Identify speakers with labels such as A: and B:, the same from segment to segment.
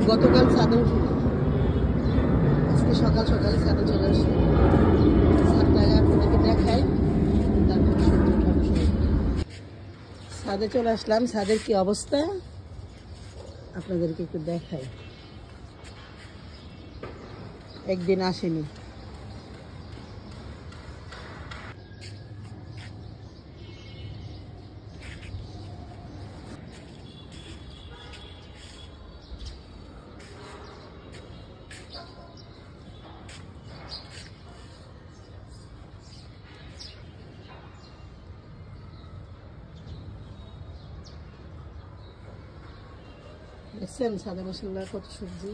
A: গতকাল ছাদে উঠি, আজকে সকাল সকালে ছাদে চলে আসি। ছাদটাকে আপনাদেরকে দেখাই, তারপর সবজি উঠানো শুরু। ছাদে চলে আসলাম, ছাদের কি অবস্থা আপনাদেরকে একটু দেখাই। একদিন আসেনি, দেখছেন ছাদে মাশাআল্লাহ কত সবজি,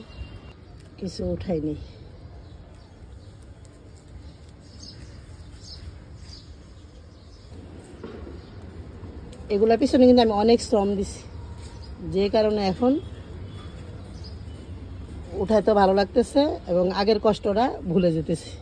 A: কিছু উঠাইনি। এগুলা পিছনে কিন্তু আমি অনেক শ্রম দিছি, যে কারণে এখন উঠাইতে ভালো লাগতেছে এবং আগের কষ্টটা ভুলে যেতেছি।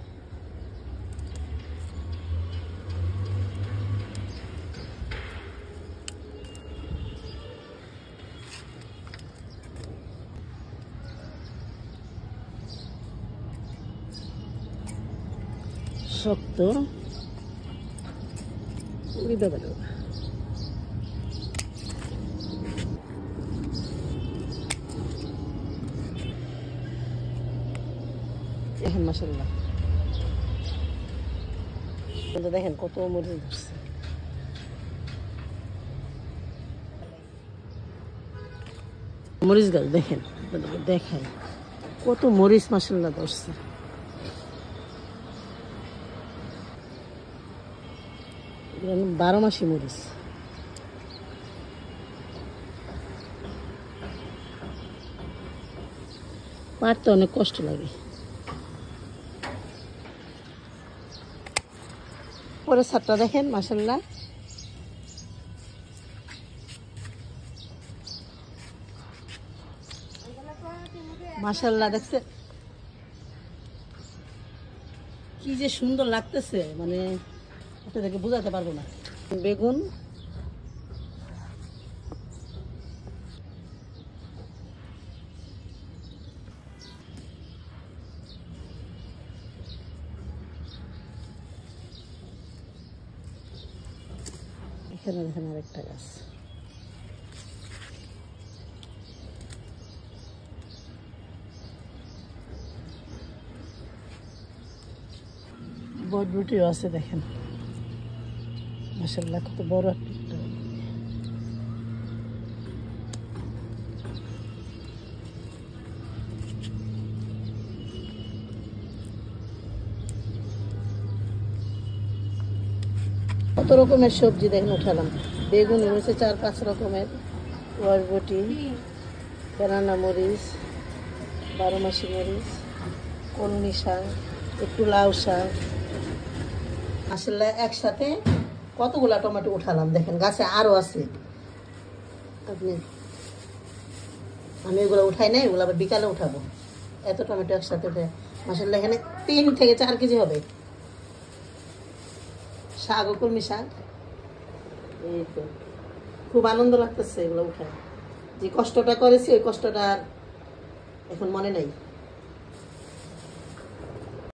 A: শক্ত উড়িতে পারো এখন মাশাআল্লাহ। দেখেন কত মরিচ ধরছে, মরিচ গাছ দেখেন, দেখাই কত মরিচ মাশাআল্লাহ ধরছে। বারো মাসি মরিচ, পারতে অনেক কষ্ট লাগে। পরের ছাদটা দেখেন মাশাআল্লাহ, মাশাআল্লাহ দেখছে কি যে সুন্দর লাগতেছে, মানে আপনাদেরকে বোঝাতে পারবো না। বেগুন, এখানে দেখেন আরেকটা গাছ, বটবুটিও আছে দেখেন মাশাআল্লাহ কত বড় একটা। কত রকমের সবজি দেখেন উঠালাম, বেগুন রয়েছে 4-5 রকমের, বরবটি, বেনানা মরিচ, 12 মাসি মরিচ, কলমি শাক, একটু লাউ শাক। আসলে একসাথে কতগুলা টমেটো উঠালাম দেখেন, গাছে আরো আছে। আমি এগুলো উঠাই নাই, এগুলো আবার বিকালে উঠাবো। এত টমেটো একসাথে উঠে মাশাআল্লাহ এখানে 3 থেকে 4 কেজি হবে। শাক ও কলমি শাক, এই তো খুব আনন্দ লাগতেছে এগুলো উঠায়। যে কষ্টটা করেছি ওই কষ্টটা এখন মনে নাই।